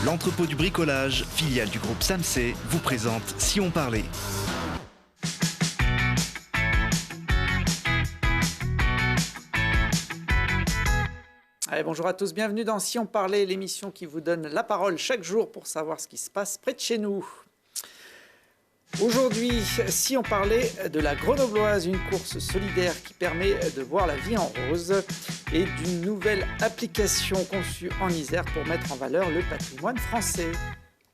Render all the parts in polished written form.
L'entrepôt du bricolage, filiale du groupe Samsey, vous présente Si on parlait. Allez, bonjour à tous, bienvenue dans Si on parlait, l'émission qui vous donne la parole chaque jour pour savoir ce qui se passe près de chez nous. Aujourd'hui, si on parlait de la Grenobloise, une course solidaire qui permet de voir la vie en rose et d'une nouvelle application conçue en Isère pour mettre en valeur le patrimoine français.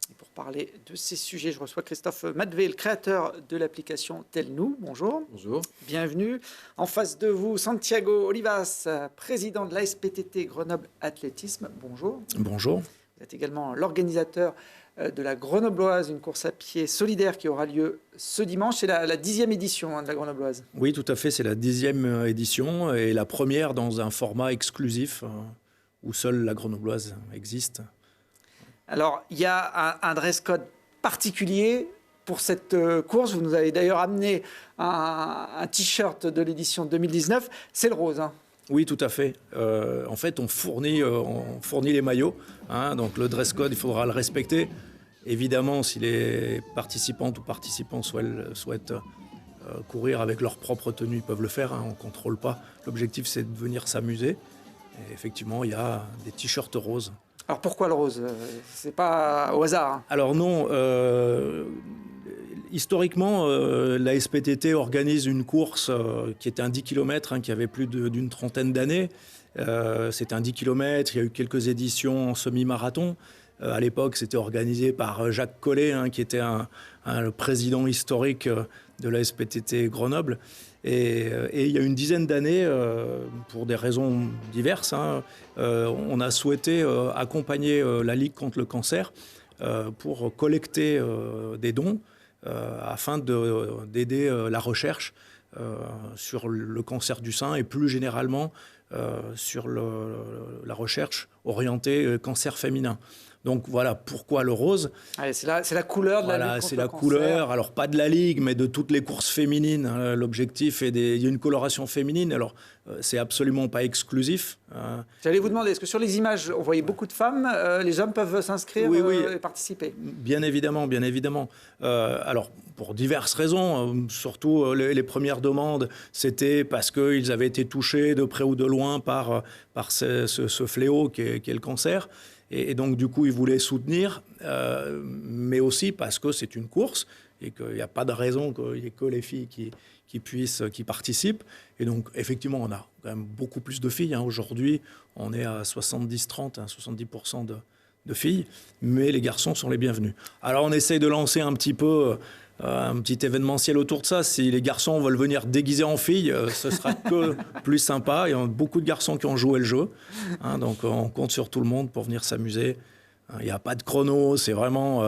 Et pour parler de ces sujets, je reçois Christophe Madvé, le créateur de l'application Tell-nous. Bonjour. Bonjour. Bienvenue. En face de vous, Santiago Olivas, président de l'ASPTT Grenoble Athlétisme. Bonjour. Bonjour. Vous êtes également l'organisateur de la Grenobloise, une course à pied solidaire qui aura lieu ce dimanche. C'est la 10e édition de la Grenobloise. Oui, tout à fait, c'est la 10e édition et la première dans un format exclusif où seule la Grenobloise existe. Alors, il y a un dress code particulier pour cette course. Vous nous avez d'ailleurs amené un t-shirt de l'édition 2019. C'est le rose, hein. Oui, tout à fait. En fait, on fournit les maillots. Donc le dress code, il faudra le respecter. Évidemment, si les participantes ou participants souhaitent courir avec leur propre tenue, ils peuvent le faire. On ne contrôle pas. L'objectif, c'est de venir s'amuser. Et effectivement, il y a des t-shirts roses. Alors pourquoi le rose? C'est pas au hasard, hein. Alors non. Historiquement, la SPTT organise une course qui était un 10 km, qui avait plus d'une trentaine d'années. C'était un 10 km, il y a eu quelques éditions en semi-marathon. À l'époque, c'était organisé par Jacques Collet, qui était le président historique de la SPTT Grenoble. Et il y a une dizaine d'années, pour des raisons diverses, on a souhaité accompagner la Ligue contre le cancer pour collecter des dons afin d'aider la recherche sur le cancer du sein et plus généralement sur la recherche orientée cancer féminin. Donc voilà pourquoi le rose. Allez, c'est la couleur de la Ligue contre le cancer. C'est la couleur, alors pas de la Ligue, mais de toutes les courses féminines. L'objectif est il y a une coloration féminine, alors c'est absolument pas exclusif. J'allais vous demander, est-ce que sur les images, on voyait beaucoup de femmes, les hommes peuvent s'inscrire et participer? Bien évidemment, bien évidemment. Alors, pour diverses raisons, surtout les premières demandes, c'était parce qu'ils avaient été touchés de près ou de loin par ce fléau qui est le cancer. Et donc, du coup, ils voulaient soutenir, mais aussi parce que c'est une course et qu'il n'y a pas de raison qu'il n'y ait que les filles qui participent. Et donc, effectivement, on a quand même beaucoup plus de filles. Aujourd'hui, on est à 70-30, 70% de filles, mais les garçons sont les bienvenus. Alors, on essaye de lancer un petit événementiel autour de ça. Si les garçons veulent venir déguisés en filles, ce sera que plus sympa. Il y a beaucoup de garçons qui ont joué le jeu. Donc on compte sur tout le monde pour venir s'amuser. Il n'y a pas de chrono, c'est vraiment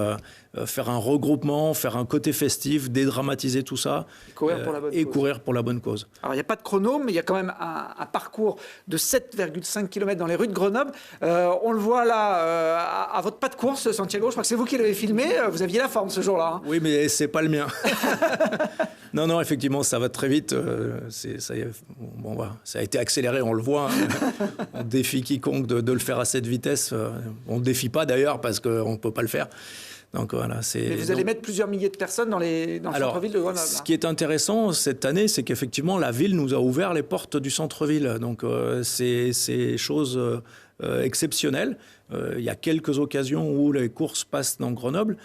faire un regroupement, faire un côté festif, dédramatiser tout ça et courir pour la bonne cause. Alors il n'y a pas de chrono, mais il y a quand même un parcours de 7,5 km dans les rues de Grenoble. On le voit là à votre pas de course, Santiago, je crois que c'est vous qui l'avez filmé. Vous aviez la forme ce jour-là, hein. Oui, mais c'est pas le mien. Non, effectivement, ça va très vite. Ça a été accéléré, on le voit. On défie quiconque de le faire à cette vitesse. On ne le défie pas d'ailleurs parce qu'on ne peut pas le faire. Donc, voilà, mais vous allez mettre plusieurs milliers de personnes dans le centre-ville de Grenoble. Ce qui est intéressant cette année, c'est qu'effectivement, la ville nous a ouvert les portes du centre-ville. Donc, c'est chose exceptionnelle. Il y a quelques occasions où les courses passent dans Grenoble.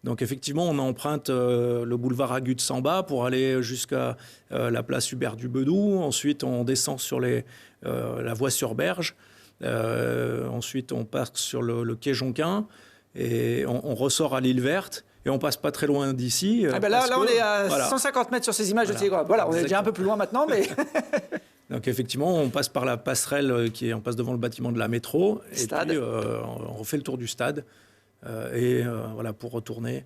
Donc effectivement, on emprunte le boulevard Agut de Samba pour aller jusqu'à la place Hubert du Bedou. Ensuite, on descend sur la voie sur Berge. Ensuite, on passe sur le quai Jonquin et on ressort à l'île Verte. Et on passe pas très loin d'ici. Là, on est à 150 mètres sur ces images. Voilà, on est déjà un peu plus loin maintenant, mais... Donc effectivement, on passe par la passerelle on passe devant le bâtiment de la métro. Stade. Et puis, on refait le tour du stade. Pour retourner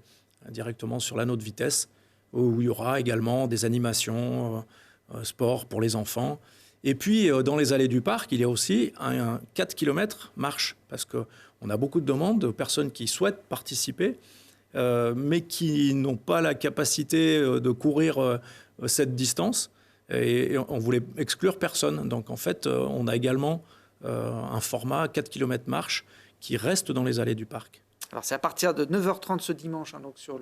directement sur l'anneau de vitesse où il y aura également des animations sport pour les enfants. Et puis dans les allées du parc, il y a aussi un 4 km marche parce qu'on a beaucoup de demandes de personnes qui souhaitent participer mais qui n'ont pas la capacité de courir cette distance et on voulait exclure personne. Donc en fait, on a également un format 4 km marche qui reste dans les allées du parc. Alors c'est à partir de 9h30 ce dimanche, donc sur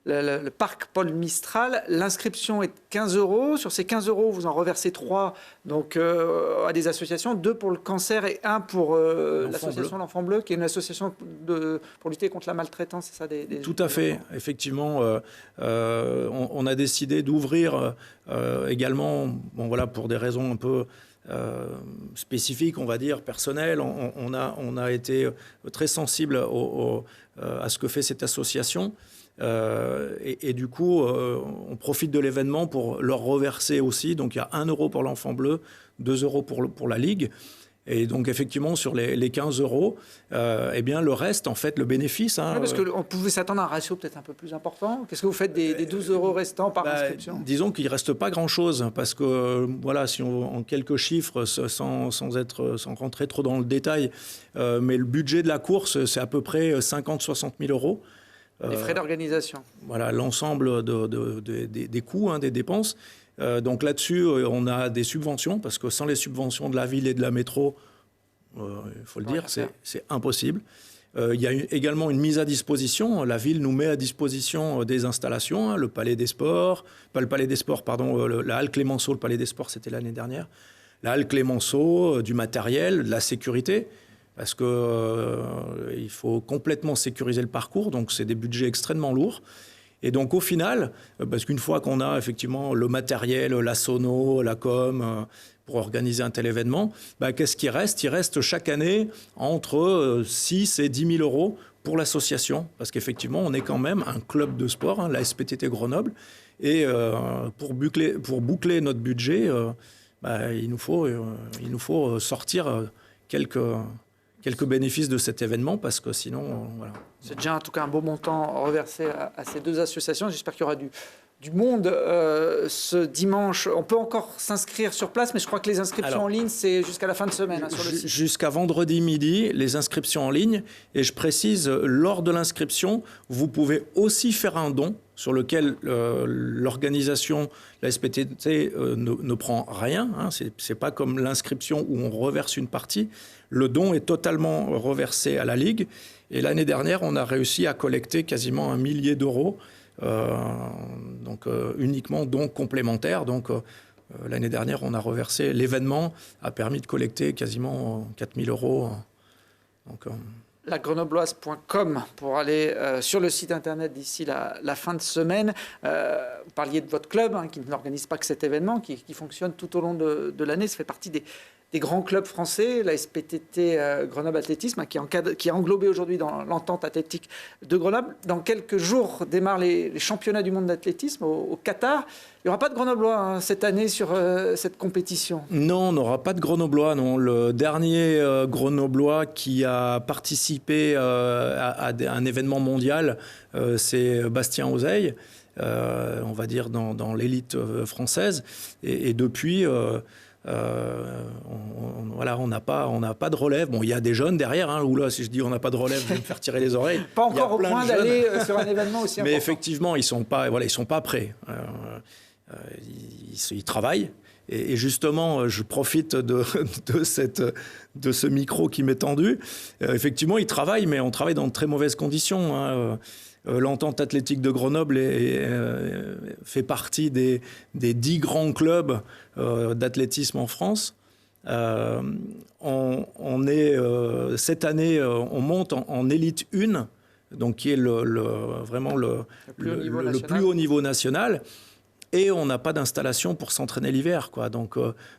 le parc Paul Mistral. L'inscription est 15 €. Sur ces 15 €, vous en reversez 3 donc, à des associations, 2 pour le cancer et 1 pour l'association L'Enfant Bleu, qui est une association pour lutter contre la maltraitance. C'est ça, Tout à fait. Enfants. Effectivement, on a décidé d'ouvrir également, pour des raisons un peu spécifiques, on va dire, personnelles. On a été très sensible à ce que fait cette association. Et du coup, on profite de l'événement pour leur reverser aussi. Donc, il y a 1 € pour l'Enfant Bleu, 2 € pour la Ligue. Et donc, effectivement, sur les 15 €, eh bien, le reste, en fait, le bénéfice... parce qu'on pouvait s'attendre à un ratio peut-être un peu plus important. Qu'est-ce que vous faites des 12 € restants par inscription ? Disons qu'il ne reste pas grand-chose, parce que, si en quelques chiffres, sans rentrer trop dans le détail, mais le budget de la course, c'est à peu près 50-60 000 €. Les frais d'organisation. Voilà, l'ensemble des coûts, des dépenses. Donc là-dessus, on a des subventions, parce que sans les subventions de la ville et de la métro, il faut le dire, c'est impossible. Il y a également une mise à disposition. La ville nous met à disposition des installations, le Palais des Sports, pas le Palais des Sports, pardon, la Halle Clémenceau, le Palais des Sports, c'était l'année dernière. La Halle Clémenceau, du matériel, de la sécurité, parce qu'il faut complètement sécuriser le parcours, donc c'est des budgets extrêmement lourds. Et donc au final, parce qu'une fois qu'on a effectivement le matériel, la sono, la com, pour organiser un tel événement, qu'est-ce qui reste ? Il reste chaque année entre 6 et 10 000 € pour l'association, parce qu'effectivement, on est quand même un club de sport, la SPTT Grenoble, et pour boucler notre budget, il nous faut sortir quelques bénéfices de cet événement, parce que sinon, voilà. C'est déjà en tout cas un beau montant reversé à ces deux associations. J'espère qu'il y aura du monde ce dimanche. On peut encore s'inscrire sur place, mais je crois que les inscriptions en ligne, c'est jusqu'à la fin de semaine sur le site. Jusqu'à vendredi midi, les inscriptions en ligne. Et je précise, lors de l'inscription, vous pouvez aussi faire un don sur lequel l'organisation, la SPTT, ne prend rien. C'est pas comme l'inscription où on reverse une partie. Le don est totalement reversé à la Ligue. Et l'année dernière, on a réussi à collecter quasiment 1 millier d'euros, donc uniquement dons complémentaires. Donc l'année dernière, on a reversé. L'événement a permis de collecter quasiment 4 000 €. Donc, lagrenobloise.com pour aller sur le site internet d'ici la fin de semaine. Vous parliez de votre club qui n'organise pas que cet événement, qui fonctionne tout au long de l'année. Ça fait partie des grands clubs français, la SPTT Grenoble Athlétisme, qui est englobée aujourd'hui dans l'entente athlétique de Grenoble. Dans quelques jours démarrent les championnats du monde d'athlétisme au Qatar. Il n'y aura pas de Grenoblois cette année sur cette compétition. Non, on n'aura pas de Grenoblois. Non. Le dernier Grenoblois qui a participé à un événement mondial, c'est Bastien Oseille, on va dire dans l'élite française. Et depuis... on n'a pas de relève. Bon, il y a des jeunes derrière. Oula, si je dis on n'a pas de relève, je vais me faire tirer les oreilles. Pas encore au point d'aller sur un événement aussi important. Mais effectivement, ils sont pas prêts. Ils travaillent. Et justement, je profite de ce micro qui m'est tendu. Effectivement, ils travaillent, mais on travaille dans de très mauvaises conditions. L'entente athlétique de Grenoble fait partie des 10 grands clubs d'athlétisme en France. On est, cette année, on monte en élite 1, donc qui est vraiment le plus haut niveau national. Et on n'a pas d'installation pour s'entraîner l'hiver, quoi. Donc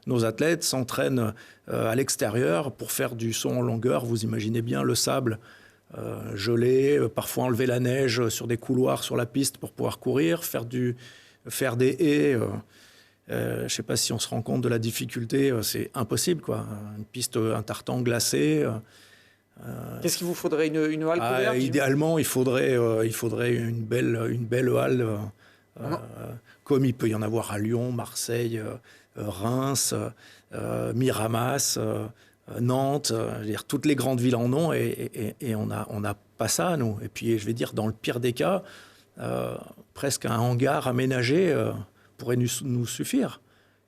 nos athlètes s'entraînent à l'extérieur pour faire du saut en longueur. Vous imaginez bien le sable gelé, parfois enlever la neige sur des couloirs sur la piste pour pouvoir courir, faire des haies. Je ne sais pas si on se rend compte de la difficulté. C'est impossible, quoi. Une piste, un tartan glacé. Qu'est-ce qu'il vous faudrait, une halle couverte? Idéalement, il faudrait une belle halle. Comme il peut y en avoir à Lyon, Marseille, Reims, Miramas, Nantes, toutes les grandes villes en ont, et on n'a pas ça, nous. Et puis, je vais dire, dans le pire des cas, presque un hangar aménagé pourrait nous suffire.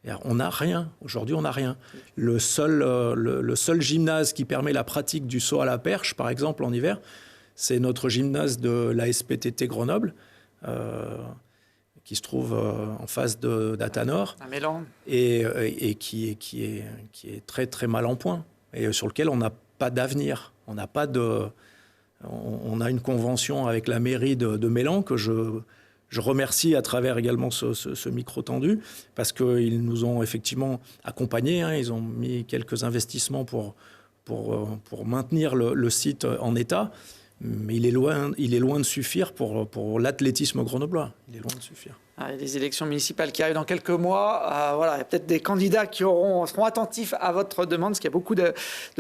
Et on n'a rien. Aujourd'hui, on n'a rien. Le seul gymnase qui permet la pratique du saut à la perche, par exemple, en hiver, c'est notre gymnase de la SPTT Grenoble, qui se trouve en face d'Athanor, et qui est très, très mal en point, et sur lequel on n'a pas d'avenir. On a une convention avec la mairie de Mélan que je remercie à travers également ce micro tendu, parce qu'ils nous ont effectivement accompagnés. Ils ont mis quelques investissements pour maintenir le site en état, mais il est loin de suffire pour l'athlétisme grenoblois. Il est loin de suffire. Il y a des élections municipales qui arrivent dans quelques mois. Il y a peut-être des candidats qui seront attentifs à votre demande, parce qu'il y a beaucoup de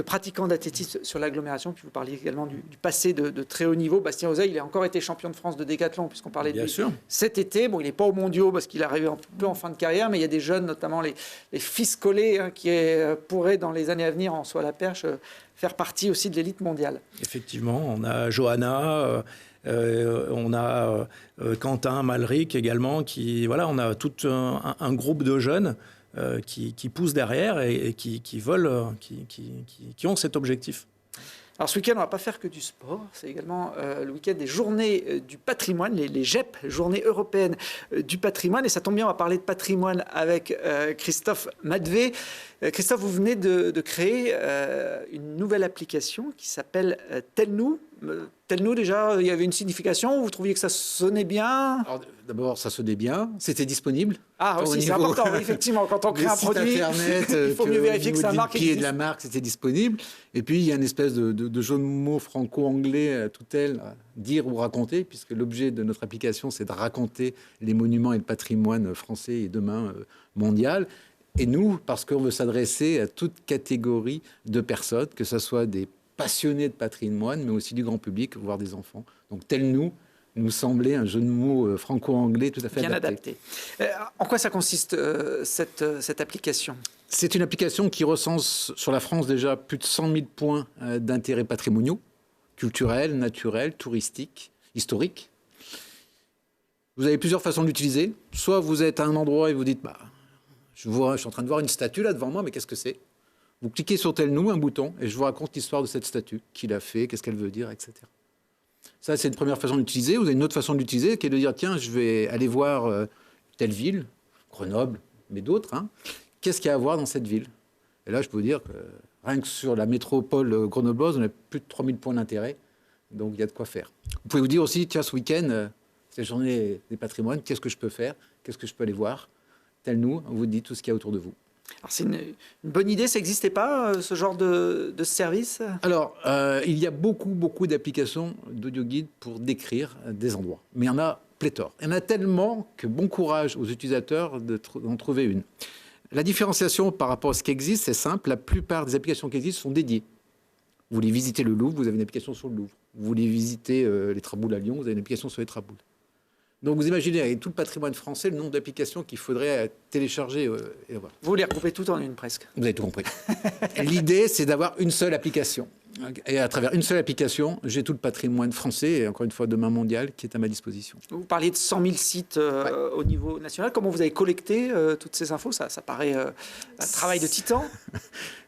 pratiquants d'athlétisme sur l'agglomération. Puis vous parliez également du passé de très haut niveau. Bastien Ozeil, il a encore été champion de France de décathlon, puisqu'on parlait de lui cet été. Bon, il n'est pas aux mondiaux parce qu'il est arrivé un peu en fin de carrière, mais il y a des jeunes, notamment les fils collés, qui pourraient, dans les années à venir, en soi la perche, faire partie aussi de l'élite mondiale. Effectivement, on a Johanna... on a Quentin Malric également, on a tout un groupe de jeunes qui poussent derrière et qui veulent, qui ont cet objectif. Alors ce week-end, on ne va pas faire que du sport, c'est également le week-end des journées du patrimoine, les GEP, Journées européennes du patrimoine, et ça tombe bien, on va parler de patrimoine avec Christophe Madevé. Christophe, vous venez de créer une nouvelle application qui s'appelle Tell-nous. Tell-nous, déjà, il y avait une signification, vous trouviez que ça sonnait bien? Alors, d'abord, ça sonnait bien, c'était disponible. Ah aussi, c'est important, oui, effectivement, quand on crée un produit, Internet, il faut mieux vérifier que sa marque existe. De la marque, c'était disponible. Et puis, il y a une espèce de jeu de mots franco-anglais, tout-elle, dire ou raconter, puisque l'objet de notre application, c'est de raconter les monuments et le patrimoine français et demain mondial. Et nous, parce qu'on veut s'adresser à toute catégorie de personnes, que ce soit des passionnés de patrimoine, mais aussi du grand public, voire des enfants. Donc, nous semblait un jeu de mots franco-anglais tout à fait bien adapté. En quoi ça consiste, cette application? C'est une application qui recense sur la France déjà plus de 100 000 points d'intérêt patrimoniaux, culturels, naturels, touristiques, historiques. Vous avez plusieurs façons de l'utiliser. Soit vous êtes à un endroit et vous dites je suis en train de voir une statue là devant moi, mais qu'est-ce que c'est? Vous cliquez sur Tell-nous, un bouton, et je vous raconte l'histoire de cette statue, qui l'a fait, qu'est-ce qu'elle veut dire, etc. Ça, c'est une première façon d'utiliser. Vous avez une autre façon d'utiliser, qui est de dire, tiens, je vais aller voir telle ville, Grenoble, mais d'autres. Qu'est-ce qu'il y a à voir dans cette ville? Et là, je peux vous dire que rien que sur la métropole grenobloise, on a plus de 3000 points d'intérêt. Donc, il y a de quoi faire. Vous pouvez vous dire aussi, tiens, ce week-end, c'est la journée des patrimoines, qu'est-ce que je peux faire? Qu'est-ce que je peux aller voir? Tell-nous, on vous dit tout ce qu'il y a autour de vous. Alors c'est une bonne idée, ça n'existait pas, ce genre de service? Alors, il y a beaucoup d'applications d'audio guide pour décrire des endroits. Mais il y en a pléthore. Il y en a tellement que bon courage aux utilisateurs d'en trouver une. La différenciation par rapport à ce qui existe, c'est simple. La plupart des applications qui existent sont dédiées. Vous voulez visiter le Louvre, vous avez une application sur le Louvre. Vous voulez visiter les Traboules à Lyon, vous avez une application sur les Traboules. Donc vous imaginez, avec tout le patrimoine français, le nombre d'applications qu'il faudrait télécharger. Et voilà. Vous les regroupez toutes en une presque. Vous avez tout compris. L'idée, c'est d'avoir une seule application. Et à travers une seule application, j'ai tout le patrimoine français, et encore une fois, demain mondial, qui est à ma disposition. Vous parliez de 100 000 sites au niveau national. Comment vous avez collecté toutes ces infos? Ça paraît un travail de titan.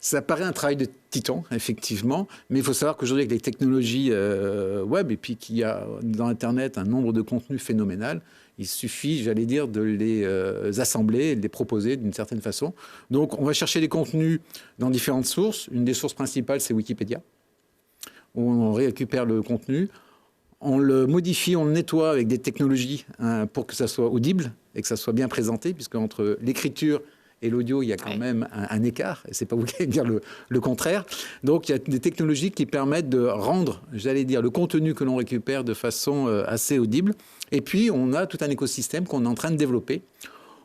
Ça paraît un travail de titan, effectivement. Mais il faut savoir qu'aujourd'hui, avec les technologies web, et puis qu'il y a dans Internet un nombre de contenus phénoménal, il suffit, j'allais dire, de les assembler, de les proposer d'une certaine façon. Donc, on va chercher les contenus dans différentes sources. Une des sources principales, c'est Wikipédia. On récupère le contenu, on le modifie, on le nettoie avec des technologies pour que ça soit audible et que ça soit bien présenté, puisque entre l'écriture et l'audio, il y a quand même un écart, et c'est pas vous qui allez dire le contraire. Donc, il y a des technologies qui permettent de rendre, j'allais dire, le contenu que l'on récupère de façon assez audible. Et puis, on a tout un écosystème qu'on est en train de développer,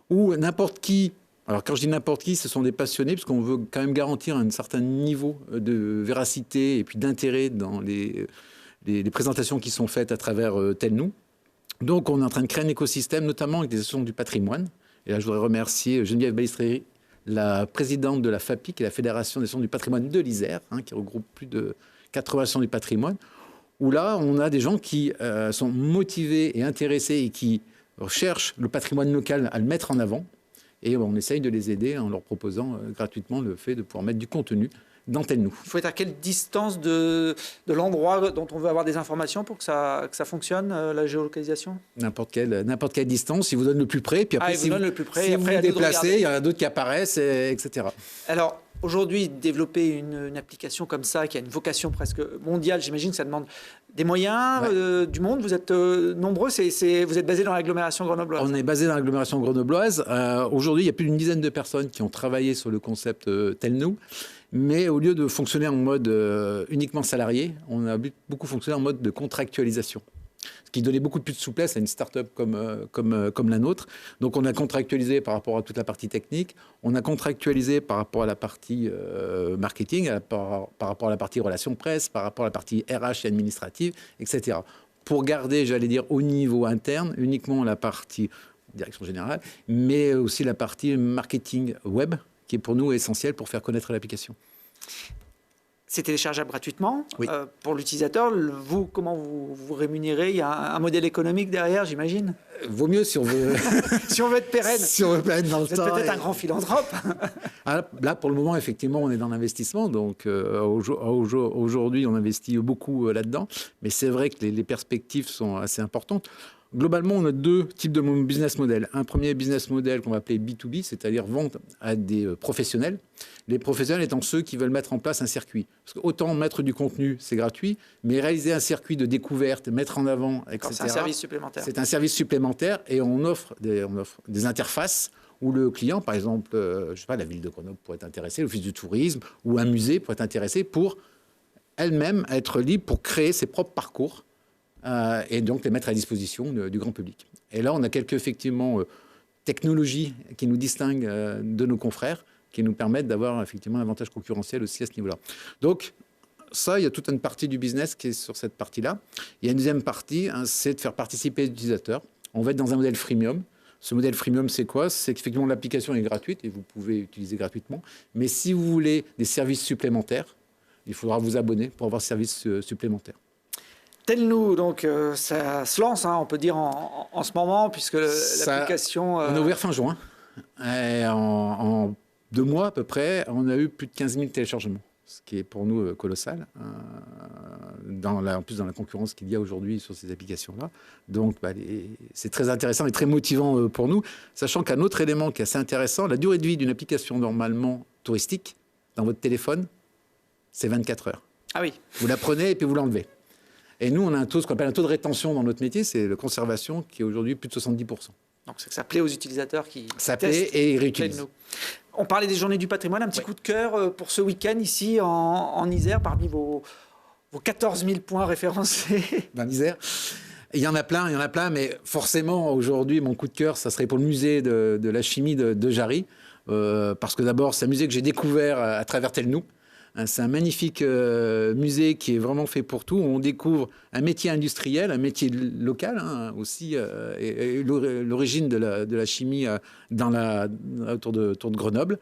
où n'importe qui, alors quand je dis n'importe qui, ce sont des passionnés, parce qu'on veut quand même garantir un certain niveau de véracité et puis d'intérêt dans les présentations qui sont faites à travers Tell-nous. Donc, on est en train de créer un écosystème, notamment avec des associations du patrimoine. Et là, je voudrais remercier Geneviève Balistréry, la présidente de la FAPI, qui est la Fédération des associations du patrimoine de l'Isère, qui regroupe plus de 80 associations du patrimoine, où là, on a des gens qui sont motivés et intéressés et qui cherchent le patrimoine local à le mettre en avant. Et on essaye de les aider en leur proposant gratuitement le fait de pouvoir mettre du contenu dans Telnou. Il faut être à quelle distance de l'endroit dont on veut avoir des informations pour que ça fonctionne, la géolocalisation? N'importe quelle distance, il vous donne le plus près, puis après, il vous donne le plus près, si après, vous vous déplacez, il y en a d'autres qui apparaissent, etc. Alors, aujourd'hui, développer une application comme ça, qui a une vocation presque mondiale, j'imagine que ça demande des moyens, du monde. Vous êtes nombreux, vous êtes basé dans l'agglomération grenobloise. On est basé dans l'agglomération grenobloise. Aujourd'hui, il y a plus d'une dizaine de personnes qui ont travaillé sur le concept Telnou. Mais au lieu de fonctionner en mode uniquement salarié, on a beaucoup fonctionné en mode de contractualisation. Ce qui donnait beaucoup plus de souplesse à une start-up comme la nôtre. Donc on a contractualisé par rapport à toute la partie technique, on a contractualisé par rapport à la partie marketing, par rapport à la partie relations presse, par rapport à la partie RH et administrative, etc. Pour garder, j'allais dire, au niveau interne, uniquement la partie direction générale, mais aussi la partie marketing web, qui est pour nous essentielle pour faire connaître l'application. C'est téléchargeable gratuitement pour l'utilisateur. Vous, comment vous rémunérez? Il y a un modèle économique derrière, j'imagine. Vaut mieux si on veut... si on veut être pérenne. Si on veut être dans le temps. Vous êtes peut-être un grand philanthrope. Là, pour le moment, effectivement, on est dans l'investissement. Donc, aujourd'hui, on investit beaucoup là-dedans. Mais c'est vrai que les perspectives sont assez importantes. Globalement, on a deux types de business model. Un premier business model qu'on va appeler B2B, c'est-à-dire vente à des professionnels. Les professionnels étant ceux qui veulent mettre en place un circuit. Parce que autant mettre du contenu, c'est gratuit, mais réaliser un circuit de découverte, mettre en avant, etc. C'est un service supplémentaire. C'est un service supplémentaire et on offre des interfaces où le client, par exemple, je sais pas, la ville de Grenoble pourrait être intéressée, l'office du tourisme ou un musée pourrait être intéressé pour elle-même être libre pour créer ses propres parcours. Et donc les mettre à disposition du grand public. Et là, on a quelques, effectivement, technologies qui nous distinguent de nos confrères, qui nous permettent d'avoir, effectivement, un avantage concurrentiel aussi à ce niveau-là. Donc, ça, il y a toute une partie du business qui est sur cette partie-là. Il y a une deuxième partie, c'est de faire participer les utilisateurs. On va être dans un modèle freemium. Ce modèle freemium, c'est quoi? C'est qu'effectivement, l'application est gratuite et vous pouvez l'utiliser gratuitement. Mais si vous voulez des services supplémentaires, il faudra vous abonner pour avoir services supplémentaires. Telnou, donc ça se lance, on peut dire, en ce moment, puisque l'application... On a ouvert fin juin. Et en 2 mois à peu près, on a eu plus de 15 000 téléchargements, ce qui est pour nous colossal, en plus dans la concurrence qu'il y a aujourd'hui sur ces applications-là. Donc c'est très intéressant et très motivant pour nous, sachant qu'un autre élément qui est assez intéressant, la durée de vie d'une application normalement touristique dans votre téléphone, c'est 24 heures. Ah oui. Vous la prenez et puis vous l'enlevez. Et nous, on a ce qu'on appelle un taux de rétention dans notre métier, c'est la conservation, qui est aujourd'hui plus de 70%. Donc c'est que ça plaît aux utilisateurs qui ça plaît et ils réutilisent. On parlait des journées du patrimoine, un petit coup de cœur pour ce week-end ici en Isère, parmi vos 14 000 points référencés. Dans l'Isère, il y en a plein, mais forcément, aujourd'hui, mon coup de cœur, ça serait pour le musée de la chimie de Jarry, parce que d'abord, c'est un musée que j'ai découvert à travers Telnou. C'est un magnifique musée qui est vraiment fait pour tout. On découvre un métier industriel, un métier local aussi, et l'origine de la chimie autour de Grenoble.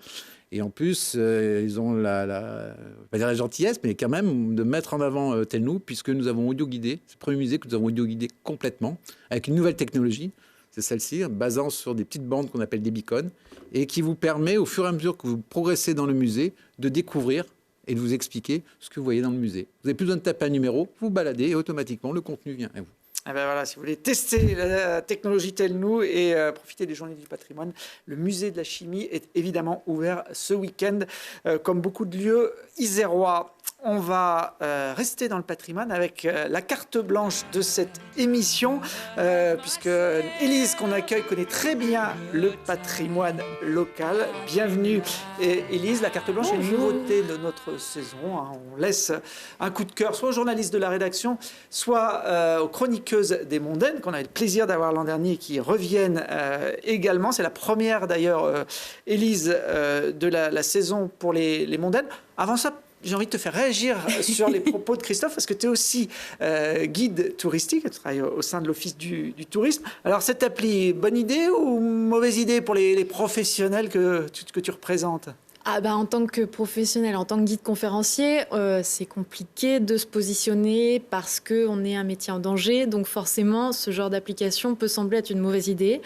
Et en plus, ils ont pas dire la gentillesse, mais quand même de mettre en avant Telnou, puisque nous avons audio-guidé. C'est le premier musée que nous avons audio-guidé complètement, avec une nouvelle technologie. C'est celle-ci, basant sur des petites bandes qu'on appelle des beacons, et qui vous permet, au fur et à mesure que vous progressez dans le musée, de découvrir et de vous expliquer ce que vous voyez dans le musée. Vous n'avez plus besoin de taper un numéro, vous baladez et automatiquement le contenu vient à vous. Eh ben voilà, si vous voulez tester la technologie Telnou et profiter des journées du patrimoine, le musée de la chimie est évidemment ouvert ce week-end, comme beaucoup de lieux isérois. On va rester dans le patrimoine avec la carte blanche de cette émission, puisque Élise, qu'on accueille, connaît très bien le patrimoine local. Bienvenue, Élise. La carte blanche est une nouveauté de notre saison. On laisse un coup de cœur soit aux journalistes de la rédaction, soit aux chroniqueuses des mondaines, qu'on a eu le plaisir d'avoir l'an dernier et qui reviennent également. C'est la première, d'ailleurs, Élise, de la saison pour les mondaines. Avant ça, j'ai envie de te faire réagir sur les propos de Christophe, parce que tu es aussi guide touristique, tu travailles au sein de l'Office du tourisme. Alors, cette appli, bonne idée ou mauvaise idée pour les professionnels que tu représentes ? En tant que professionnel, en tant que guide conférencier, c'est compliqué de se positionner parce qu'on est un métier en danger. Donc forcément, ce genre d'application peut sembler être une mauvaise idée.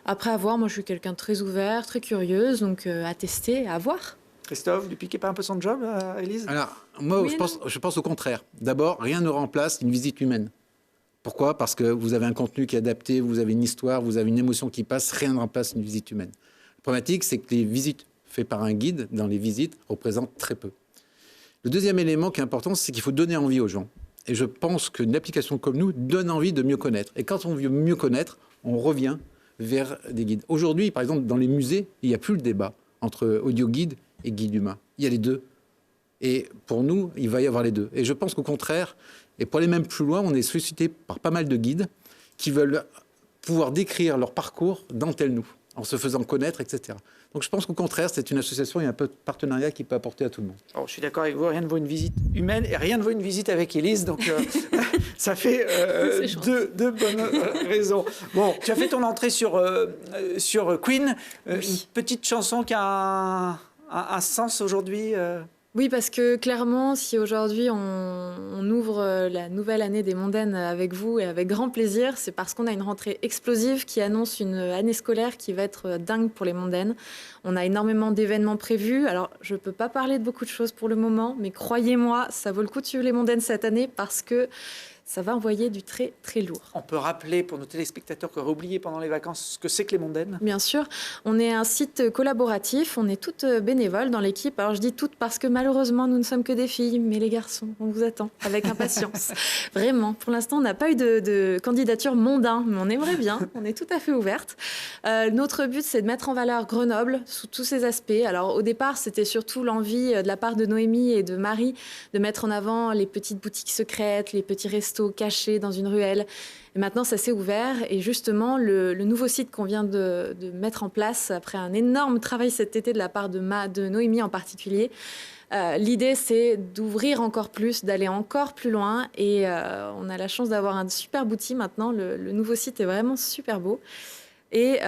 Après, à voir, moi je suis quelqu'un de très ouvert, très curieuse, donc à tester, à voir. Christophe, du piquez pas un peu son job, Élise? Alors, moi, Oui, je pense au contraire. D'abord, rien ne remplace une visite humaine. Pourquoi? Parce que vous avez un contenu qui est adapté, vous avez une histoire, vous avez une émotion qui passe, rien ne remplace une visite humaine. La problématique, c'est que les visites faites par un guide dans les visites représentent très peu. Le deuxième élément qui est important, c'est qu'il faut donner envie aux gens. Et je pense qu'une application comme nous donne envie de mieux connaître. Et quand on veut mieux connaître, on revient vers des guides. Aujourd'hui, par exemple, dans les musées, il n'y a plus le débat entre audio guide et guide humain. Il y a les deux. Et pour nous, il va y avoir les deux. Et je pense qu'au contraire, et pour aller même plus loin, on est sollicité par pas mal de guides qui veulent pouvoir décrire leur parcours dans tel nous, en se faisant connaître, etc. Donc je pense qu'au contraire, c'est une association et un peu de partenariat qui peut apporter à tout le monde. Oh, je suis d'accord avec vous, rien ne vaut une visite humaine et rien ne vaut une visite avec Élise, donc ça fait deux bonnes raisons. Bon, tu as fait ton entrée sur Queen, une petite chanson qui a un sens aujourd'hui Oui, parce que clairement, si aujourd'hui on ouvre la nouvelle année des mondaines avec vous et avec grand plaisir, c'est parce qu'on a une rentrée explosive qui annonce une année scolaire qui va être dingue pour les mondaines. On a énormément d'événements prévus. Alors, je ne peux pas parler de beaucoup de choses pour le moment, mais croyez-moi, ça vaut le coup de suivre les mondaines cette année parce que ça va envoyer du très, très lourd. On peut rappeler pour nos téléspectateurs qui auraient oublié pendant les vacances ce que c'est que les mondaines? Bien sûr, on est un site collaboratif, on est toutes bénévoles dans l'équipe. Alors je dis toutes parce que malheureusement nous ne sommes que des filles, mais les garçons, on vous attend avec impatience. Vraiment, pour l'instant on n'a pas eu de candidature mondain, mais on aimerait bien, on est tout à fait ouverte. Notre but c'est de mettre en valeur Grenoble sous tous ses aspects. Alors au départ c'était surtout l'envie de la part de Noémie et de Marie de mettre en avant les petites boutiques secrètes, les petits restos cachés dans une ruelle. Et maintenant, ça s'est ouvert. Et justement, le nouveau site qu'on vient de mettre en place, après un énorme travail cet été de la part de Noémie en particulier, l'idée, c'est d'ouvrir encore plus, d'aller encore plus loin. Et on a la chance d'avoir un super outil maintenant. Le nouveau site est vraiment super beau. Et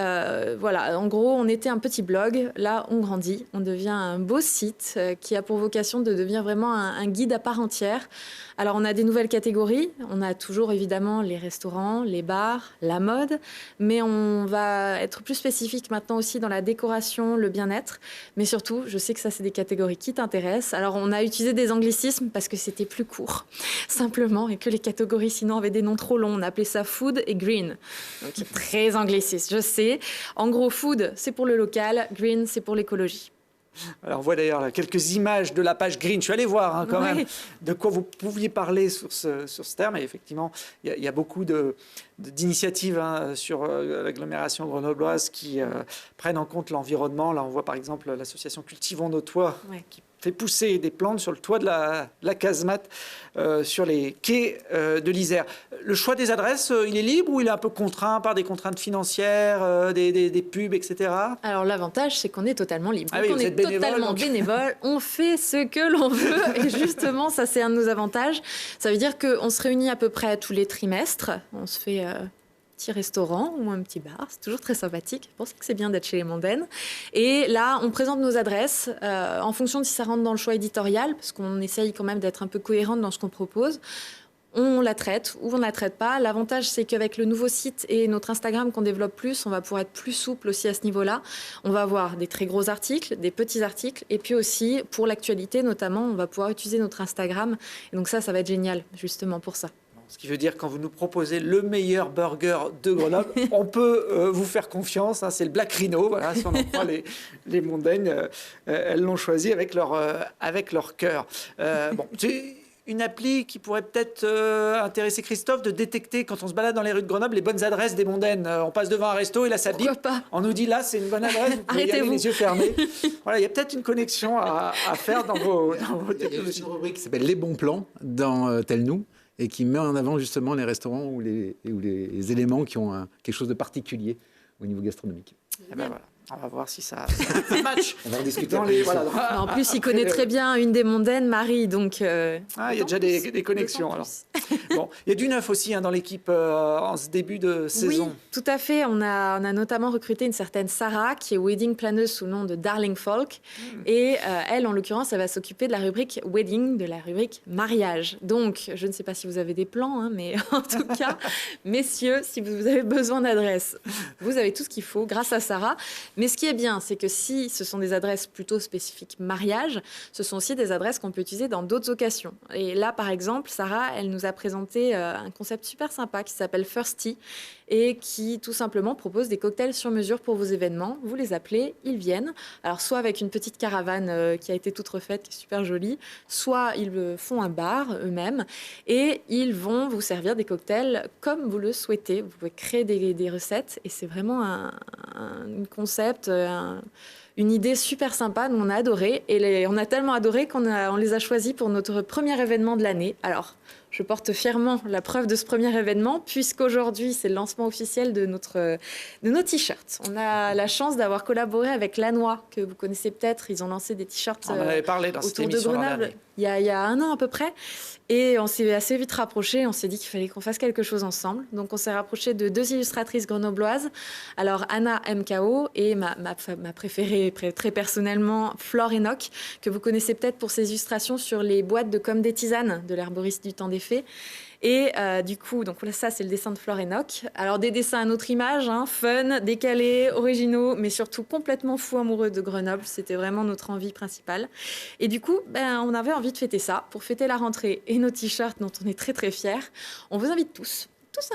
voilà, en gros, on était un petit blog. Là, on grandit. On devient un beau site qui a pour vocation de devenir vraiment un guide à part entière. Alors, on a des nouvelles catégories. On a toujours, évidemment, les restaurants, les bars, la mode. Mais on va être plus spécifique maintenant aussi dans la décoration, le bien-être. Mais surtout, je sais que ça, c'est des catégories qui t'intéressent. Alors, on a utilisé des anglicismes parce que c'était plus court, simplement, et que les catégories, sinon, avaient des noms trop longs. On appelait ça food et green. Donc, très angliciste. Je sais. En gros, food, c'est pour le local. Green, c'est pour l'écologie. Alors, on voit d'ailleurs là, quelques images de la page Green. Je suis allé voir quand même de quoi vous pouviez parler sur ce terme. Et effectivement, il y a beaucoup d'initiatives sur l'agglomération grenobloise qui prennent en compte l'environnement. Là, on voit par exemple l'association Cultivons nos toits qui fait pousser des plantes sur le toit de la casemate sur les quais de l'Isère. Le choix des adresses, il est libre ou il est un peu contraint par des contraintes financières, des pubs, etc. Alors l'avantage, c'est qu'on est totalement libre. Ah oui, on est totalement bénévole, on fait ce que l'on veut et justement, ça c'est un de nos avantages. Ça veut dire qu'on se réunit à peu près tous les trimestres, on se fait petit restaurant ou un petit bar, c'est toujours très sympathique. Je pense que c'est bien d'être chez les mondaines. Et là, on présente nos adresses en fonction de si ça rentre dans le choix éditorial, parce qu'on essaye quand même d'être un peu cohérente dans ce qu'on propose. On la traite ou on ne la traite pas. L'avantage, c'est qu'avec le nouveau site et notre Instagram qu'on développe plus, on va pouvoir être plus souple aussi à ce niveau-là. On va avoir des très gros articles, des petits articles, et puis aussi, pour l'actualité notamment, on va pouvoir utiliser notre Instagram. Et donc ça va être génial, justement, pour ça. Ce qui veut dire que quand vous nous proposez le meilleur burger de Grenoble, on peut vous faire confiance. C'est le Black Rhino. Voilà, si on en croit les mondaines, elles l'ont choisi avec leur cœur. Bon, c'est une appli qui pourrait peut-être intéresser Christophe, de détecter quand on se balade dans les rues de Grenoble les bonnes adresses des mondaines. On passe devant un resto et là ça bip. On nous dit là c'est une bonne adresse. Vous pouvez y aller les yeux fermés. Voilà, il y a peut-être une connexion à faire dans vos technologies. Il y a une rubrique qui s'appelle Les bons plans dans Tel Nous, et qui met en avant justement les restaurants ou les éléments qui ont quelque chose de particulier au niveau gastronomique. Et ben voilà. On va voir si ça match. On va en discuter. En plus, il connaît très bien une des mondaines, Marie, donc... il y a déjà des connexions. Alors. Bon, il y a du neuf aussi dans l'équipe en ce début de saison. Oui, tout à fait. On a notamment recruté une certaine Sarah, qui est wedding planeuse sous le nom de Darling Folk. Et elle, en l'occurrence, elle va s'occuper de la rubrique wedding, de la rubrique mariage. Donc, je ne sais pas si vous avez des plans, mais en tout cas, messieurs, si vous avez besoin d'adresses, vous avez tout ce qu'il faut grâce à Sarah. Mais ce qui est bien, c'est que si ce sont des adresses plutôt spécifiques mariage, ce sont aussi des adresses qu'on peut utiliser dans d'autres occasions. Et là, par exemple, Sarah, elle nous a présenté un concept super sympa qui s'appelle Firsty et qui, tout simplement, propose des cocktails sur mesure pour vos événements. Vous les appelez, ils viennent. Alors, soit avec une petite caravane qui a été toute refaite, qui est super jolie, soit ils font un bar eux-mêmes et ils vont vous servir des cocktails comme vous le souhaitez. Vous pouvez créer des recettes et c'est vraiment un concept, une idée super sympa. Nous, on a adoré et on a tellement adoré on les a choisis pour notre premier événement de l'année. Alors, je porte fièrement la preuve de ce premier événement puisqu'aujourd'hui, c'est le lancement officiel de nos t-shirts. On a la chance d'avoir collaboré avec Lannoy, que vous connaissez peut-être. Ils ont lancé des t-shirts on en avait parlé dans cette autour de émission Grenoble il y a un an à peu près. Et on s'est assez vite rapprochés. On s'est dit qu'il fallait qu'on fasse quelque chose ensemble. Donc, on s'est rapproché de 2 illustratrices grenobloises. Alors, Anna MKO et ma préférée, très personnellement, Flore Enoch, que vous connaissez peut-être pour ses illustrations sur les boîtes de Comme des tisanes de l'herboriste du temps des fées. Et du coup, donc ça, c'est le dessin de Flore Enoch. Alors, des dessins à notre image, fun, décalés, originaux, mais surtout complètement fous amoureux de Grenoble. C'était vraiment notre envie principale. Et du coup, on avait envie de fêter ça. Pour fêter la rentrée et nos t-shirts dont on est très, très fiers, on vous invite tous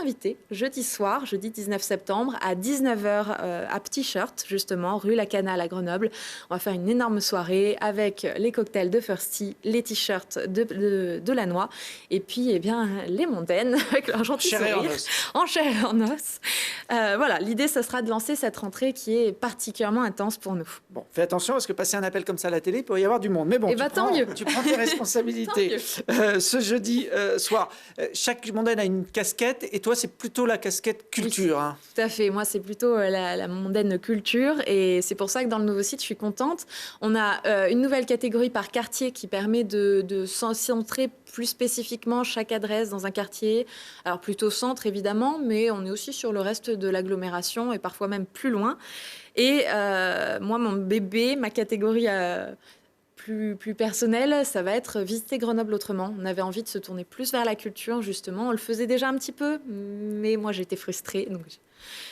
invités jeudi soir, jeudi 19 septembre à 19h à Petit Shirt, justement, rue La Canale à Grenoble. On va faire une énorme soirée avec les cocktails de Firsty, les t-shirts de Lannoy et puis les mondaines avec leur gentil sourire. En chair et en os. Voilà, l'idée, ce sera de lancer cette rentrée qui est particulièrement intense pour nous. Bon, fais attention parce que passer un appel comme ça à la télé, il peut y avoir du monde. Mais bon, tu prends tes responsabilités. Ce jeudi soir, chaque mondaine a une casquette. Et toi, c'est plutôt la casquette culture. Oui, tout à fait. Moi, c'est plutôt la mondaine culture. Et c'est pour ça que dans le nouveau site, je suis contente. On a une nouvelle catégorie par quartier qui permet de centrer plus spécifiquement chaque adresse dans un quartier. Alors, plutôt centre, évidemment, mais on est aussi sur le reste de l'agglomération et parfois même plus loin. Et moi, mon bébé, ma catégorie... Plus personnel, ça va être visiter Grenoble autrement. On avait envie de se tourner plus vers la culture, justement. On le faisait déjà un petit peu, mais moi, j'étais frustrée. Donc,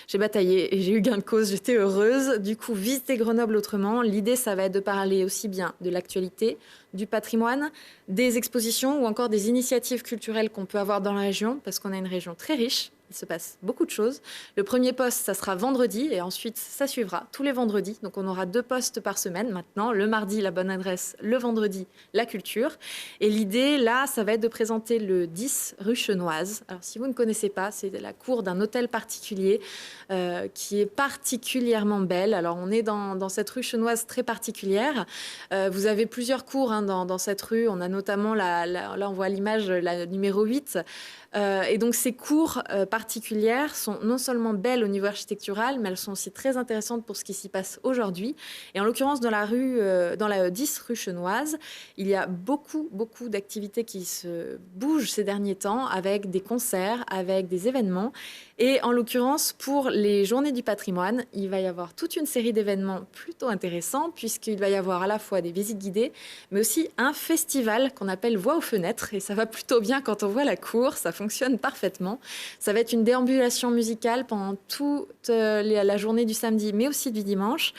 j'ai bataillé et j'ai eu gain de cause. J'étais heureuse. Du coup, visiter Grenoble autrement. L'idée, ça va être de parler aussi bien de l'actualité, du patrimoine, des expositions ou encore des initiatives culturelles qu'on peut avoir dans la région, parce qu'on a une région très riche. Il se passe beaucoup de choses. Le premier poste, ça sera vendredi et ensuite, ça suivra tous les vendredis. Donc, on aura 2 postes par semaine maintenant. Le mardi, la bonne adresse. Le vendredi, la culture. Et l'idée, là, ça va être de présenter le 10 rue Chenoise. Alors, si vous ne connaissez pas, c'est la cour d'un hôtel particulier qui est particulièrement belle. Alors, on est dans cette rue Chenoise très particulière. Vous avez plusieurs cours dans cette rue. On a notamment, là, on voit à l'image, la numéro 8. Et donc, ces cours particulières sont non seulement belles au niveau architectural, mais elles sont aussi très intéressantes pour ce qui s'y passe aujourd'hui. Et en l'occurrence, dans la 10 rue Chenoise, il y a beaucoup d'activités qui se bougent ces derniers temps, avec des concerts, avec des événements. Et en l'occurrence, pour les Journées du patrimoine, il va y avoir toute une série d'événements plutôt intéressants, puisqu'il va y avoir à la fois des visites guidées, mais aussi un festival qu'on appelle Voix aux fenêtres. Et ça va plutôt bien quand on voit la cour, ça fonctionne parfaitement. Ça va être une déambulation musicale pendant toute la journée du samedi, mais aussi du dimanche.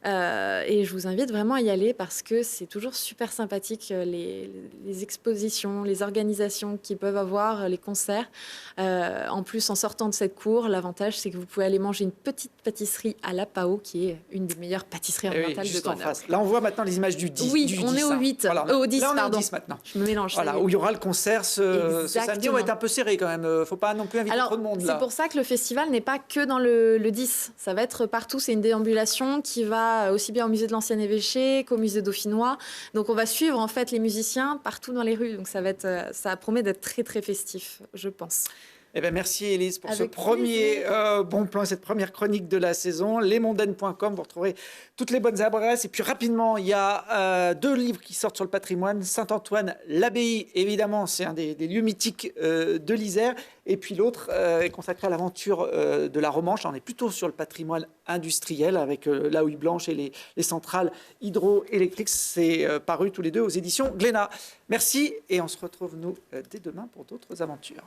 Et je vous invite vraiment à y aller parce que c'est toujours super sympathique, les expositions, les organisations qu'ils peuvent avoir, les concerts. En plus, en sortant de cette cour, l'avantage, c'est que vous pouvez aller manger une petite pâtisserie à la Pao, qui est une des meilleures pâtisseries orientales de Grenoble. Là, on voit maintenant les images du 10. Oui, on est au 8. Voilà, au 10, là, on est pardon. au 10 maintenant. Je me mélange. Voilà, où il y aura le concert ce samedi. On va être un peu serré quand même. Il ne faut pas non plus inviter trop de monde là. C'est pour ça que le festival n'est pas que dans le 10. Ça va être partout. C'est une déambulation qui va aussi bien au musée de l'Ancien Évêché qu'au musée dauphinois. Donc on va suivre en fait les musiciens partout dans les rues. Donc ça promet d'être très très festif, je pense. Eh ben, merci Élise pour ce Avec premier bon plan, cette première chronique de la saison. Lesmondaines.com, vous retrouverez toutes les bonnes adresses. Et puis rapidement, il y a 2 livres qui sortent sur le patrimoine. Saint-Antoine, l'abbaye, évidemment, c'est un des lieux mythiques de l'Isère. Et puis l'autre est consacré à l'aventure de la Romanche. On est plutôt sur le patrimoine industriel avec la houille blanche et les centrales hydroélectriques. C'est paru tous les 2 aux éditions Glénat. Merci et on se retrouve nous dès demain pour d'autres aventures.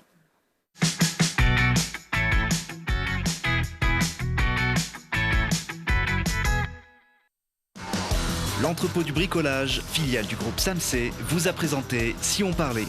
L'entrepôt du bricolage, filiale du groupe Samsé, vous a présenté Si on parlait.